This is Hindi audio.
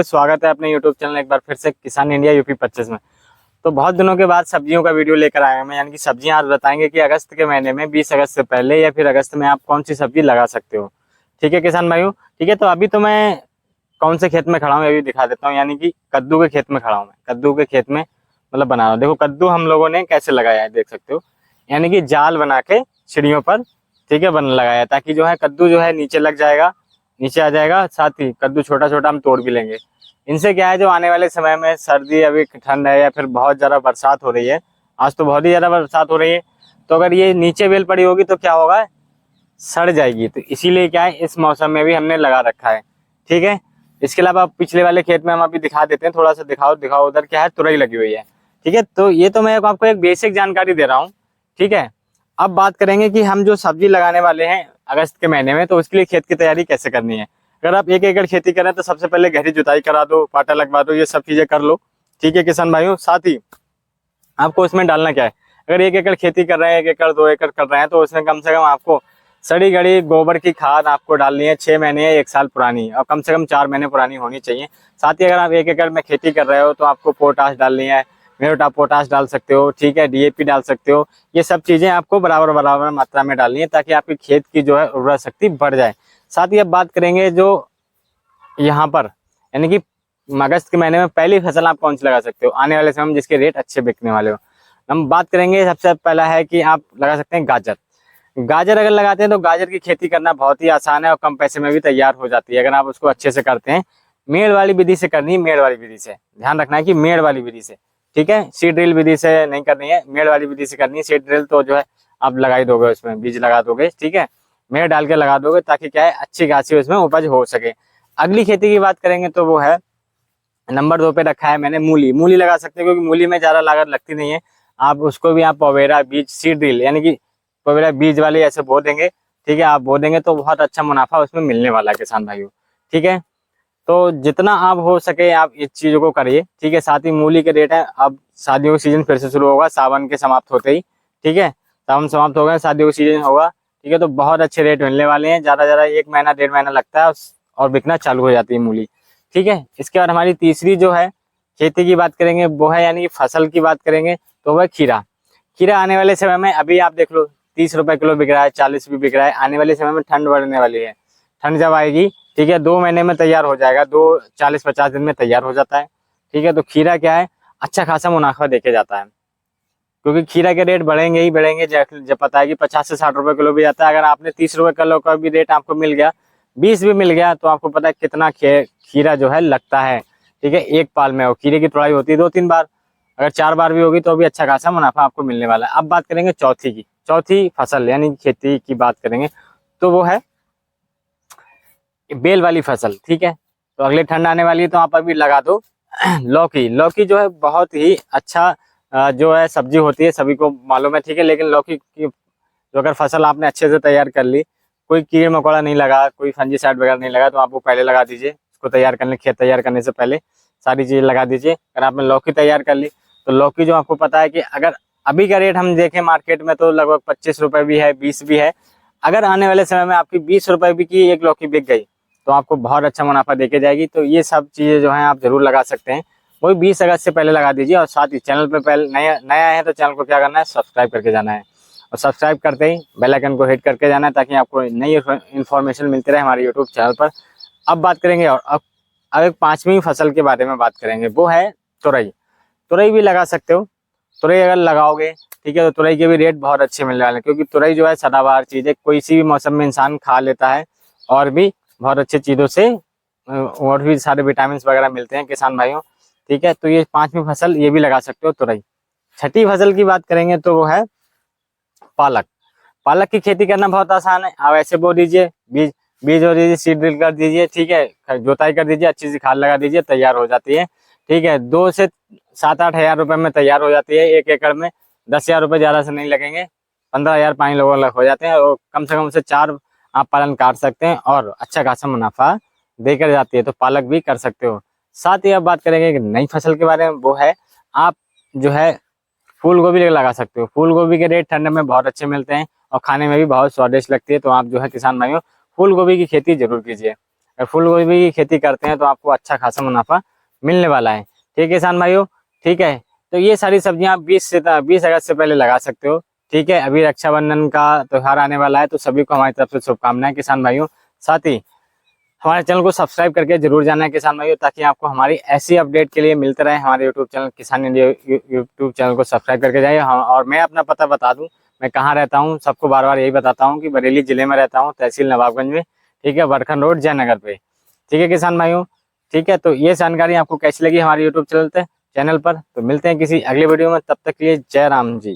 स्वागत है अपने YouTube चैनल एक बार फिर से किसान इंडिया यूपी 25 में। तो बहुत दिनों के बाद सब्जियों का वीडियो लेकर आए हैं मैं, यानी कि सब्जियां आज बताएंगे कि अगस्त के महीने में 20 अगस्त से पहले या फिर अगस्त में आप कौन सी सब्जी लगा सकते हो। ठीक है किसान भाइयों, ठीक है। तो अभी तो मैं कौन से खेत में खड़ा हूँ ये भी दिखा देता हूँ, यानी कि कद्दू के खेत में खड़ा हूँ मैं। कद्दू के खेत में मतलब बना रहा हूँ। देखो कद्दू हम लोगों ने कैसे लगाया है देख सकते हो, यानी कि जाल बना के सीढ़ियों पर, ठीक है, बन लगाया है, ताकि जो है कद्दू जो है नीचे लग जाएगा, नीचे आ जाएगा। साथ ही कद्दू छोटा छोटा हम तोड़ भी लेंगे। इनसे क्या है, जो आने वाले समय में सर्दी, अभी ठंड है या फिर बहुत ज़्यादा बरसात हो रही है, आज तो बहुत ही ज़्यादा बरसात हो रही है, तो अगर ये नीचे बेल पड़ी होगी तो क्या होगा, सड़ जाएगी। तो इसीलिए क्या है, इस मौसम में भी हमने लगा रखा है। ठीक है, इसके अलावा पिछले वाले खेत में हम अभी दिखा देते हैं, थोड़ा सा दिखाओ दिखाओ, उधर क्या है, तुरई लगी हुई है। ठीक है, तो ये तो मैं आपको एक बेसिक जानकारी दे रहा हूँ। ठीक है, अब बात करेंगे कि हम जो सब्जी लगाने वाले हैं अगस्त के महीने में, तो उसके लिए खेत की तैयारी कैसे करनी है। अगर आप 1 एकड़ खेती करें तो सबसे पहले गहरी जुताई करा दो, पाटा लगवा दो, ये सब चीजें कर लो। ठीक है किसान भाइयों, साथ ही आपको इसमें डालना क्या है, अगर 1 एकड़ खेती कर रहे हैं, 1 एकड़ 2 एकड़ कर रहे हैं, तो उसमें कम से कम आपको सड़ी गड़ी गोबर की खाद आपको डालनी है, 6 महीने या 1 साल पुरानी, और कम से कम 4 महीने पुरानी होनी चाहिए। साथ ही अगर आप 1 एकड़ में खेती कर रहे हो तो आपको पोटाश डालनी है, म्यूरेट पोटाश डाल सकते हो, ठीक है, डीएपी डाल सकते हो। ये सब चीजें आपको बराबर बराबर मात्रा में डालनी है, ताकि आपके खेत की जो है उर्वरक शक्ति बढ़ जाए। साथ ही अब बात करेंगे जो यहाँ पर, यानी कि अगस्त के महीने में पहली फसल आप कौन सी लगा सकते हो आने वाले समय में, जिसके रेट अच्छे बिकने वाले हो। हम बात करेंगे, सबसे पहला है कि आप लगा सकते हैं गाजर। गाजर अगर लगाते हैं तो गाजर की खेती करना बहुत ही आसान है और कम पैसे में भी तैयार हो जाती है, अगर आप उसको अच्छे से करते हैं। मेड़ वाली विधि से करनी है, मेड़ वाली विधि से ध्यान रखना है कि मेड़ वाली विधि से, ठीक है, सीड ड्रिल विधि से नहीं करनी है, मेड़ वाली विधि से करनी है। सीड ड्रिल तो जो है आप लगा ही दोगे, उसमें बीज लगा दोगे, ठीक है, मेड़ डाल के लगा दोगे, ताकि क्या है, अच्छी खासी उसमें उपज हो सके। अगली खेती की बात करेंगे तो वो है नंबर 2 पे रखा है मैंने मूली। मूली लगा सकते हैं, क्योंकि मूली में ज्यादा लागत लगती नहीं है। आप उसको भी आप पवेरा बीज सीड ड्रिल, यानी कि पवेरा बीज वाले ऐसे बो देंगे, ठीक है, आप बो देंगे तो बहुत अच्छा मुनाफा उसमें मिलने वाला है किसान भाइयों। ठीक है, तो जितना आप हो सके आप इस चीजों को करिए। ठीक है, साथ ही मूली के रेट है, अब शादियों का सीजन फिर से शुरू होगा, सावन के समाप्त होते ही, ठीक है, सावन समाप्त हो गए, शादियों का सीजन होगा, ठीक है, तो बहुत अच्छे रेट मिलने वाले हैं। ज्यादा 1 महीना 1.5 महीना लगता है और बिकना चालू हो जाती है मूली। ठीक है, इसके बाद हमारी तीसरी जो है खेती की बात करेंगे वो है, यानी कि फसल की बात करेंगे तो वह खीरा। खीरा आने वाले समय में, अभी आप देख लो 30 रुपए किलो बिक रहा है, 40 भी बिक रहा है। आने वाले समय में ठंड बढ़ने वाली है, ठंड जब आएगी, ठीक है, 2 महीने में तैयार हो जाएगा, 40-50 दिन में तैयार हो जाता है। ठीक है, तो खीरा क्या है, अच्छा खासा मुनाफा देके जाता है, क्योंकि खीरा के रेट बढ़ेंगे ही बढ़ेंगे। जब पता है कि 50 से 60 रुपए किलो भी आता है, अगर आपने 30 रुपए किलो का भी रेट आपको मिल गया, 20 भी मिल गया, तो आपको पता है कितना खीरा जो है लगता है। ठीक है, एक पाल में, और खीरे की तुड़ाई होती है 2-3 बार, अगर 4 बार भी होगी तो भी अच्छा खासा मुनाफा आपको मिलने वाला है। अब बात करेंगे चौथी की, चौथी फसल यानी खेती की बात करेंगे तो वो है बेल वाली फसल। ठीक है, तो अगले ठंड आने वाली है तो आप अभी लगा दो लौकी। लौकी जो है बहुत ही अच्छा जो है सब्जी होती है, सभी को मालूम है, ठीक है, लेकिन लौकी की जो अगर फसल आपने अच्छे से तैयार कर ली, कोई कीड़ा मकोड़ा नहीं लगा, कोई फंजीसाइड वगैरह नहीं लगा, तो आप वो पहले लगा दीजिए। उसको तैयार करने, खेत तैयार करने से पहले सारी चीजें लगा दीजिए। अगर आपने लौकी तैयार कर ली, तो लौकी जो आपको पता है कि अगर अभी का रेट हम देखें मार्केट में तो लगभग 25 रुपए भी है, 20 भी है। अगर आने वाले समय में आपकी 20 रुपए भी की एक लौकी बिक गई, तो आपको बहुत अच्छा मुनाफा देके जाएगी। तो ये सब चीजें जो है आप जरूर लगा सकते हैं, वही 20 अगस्त से पहले लगा दीजिए। और साथ ही चैनल पे पहले नया नया है तो चैनल को क्या करना है, सब्सक्राइब करके जाना है, और सब्सक्राइब करते ही बेल आइकन को हिट करके जाना है, ताकि आपको नई इन्फॉर्मेशन मिलती रहे हमारे यूट्यूब चैनल पर। अब बात करेंगे, और अब एक 5वीं फसल के बारे में बात करेंगे, वो है तुरई। तुरई भी लगा सकते हो। तुरई अगर लगाओगे, ठीक है, तो तुरई के भी रेट बहुत अच्छे मिलने वाले हैं, क्योंकि तुरई जो है सदाबहार चीज है, कोई सी भी मौसम में इंसान खा लेता है, और भी बहुत अच्छी चीजों से और भी सारे विटामिन वगैरह मिलते हैं किसान भाइयों। ठीक है, तो ये 5वीं फसल ये भी लगा सकते हो तुरई। छठी फसल की बात करेंगे तो वो है पालक। पालक की खेती करना बहुत आसान है, आप ऐसे बो दीजिए, बीज बीज हो दीजिए, सीड ड्रिल कर दीजिए, ठीक है, जोताई कर दीजिए, अच्छी सी खाद लगा दीजिए, तैयार हो जाती है। ठीक है, 2 से 7-8 हजार रुपए में तैयार हो जाती है 1 एकड़ में। 10 हजार रुपए ज्यादा से नहीं लगेंगे, 15 हजार 5 लोगों लग हो जाते हैं, और कम से कम से 4 आप पालन काट सकते हैं, और अच्छा खासा मुनाफा देकर जाती है, तो पालक भी कर सकते हो। साथ ही अब बात करेंगे एक नई फसल के बारे में, वो है आप जो है फूल गोभी लगा सकते हो। फूल गोभी के रेट ठंड में बहुत अच्छे मिलते हैं, और खाने में भी बहुत स्वादिष्ट लगती है, तो आप जो है किसान भाइयों फूल गोभी की खेती जरूर कीजिए। अगर फूल गोभी की खेती करते हैं तो आपको अच्छा खासा मुनाफा मिलने वाला है। ठीक है किसान भाइयों, ठीक है। तो ये सारी सब्जियां आप 20 अगस्त से पहले लगा सकते हो। ठीक है, अभी रक्षाबंधन का त्योहार आने वाला है, तो सभी को हमारी तरफ से शुभकामनाएं किसान भाइयों। साथ ही हमारे चैनल को सब्सक्राइब करके जरूर जाना है किसान भाइयों, ताकि आपको हमारी ऐसी अपडेट के लिए मिलते रहे। हमारे यूट्यूब चैनल किसान इंडिया यूट्यूब चैनल को सब्सक्राइब करके जाइए। और मैं अपना पता बता दूं, मैं कहाँ रहता हूँ, सबको बार बार यही बताता हूँ कि बरेली जिले में रहता हूँ, तहसील नवाबगंज में। ठीक है, बरखन रोड, जयनगर पे। ठीक है किसान भाइयों, ठीक है। तो ये जानकारी आपको कैसी लगी हमारे यूट्यूब चैनल पर, तो मिलते हैं किसी अगले वीडियो में। तब तक के लिए जय राम जी।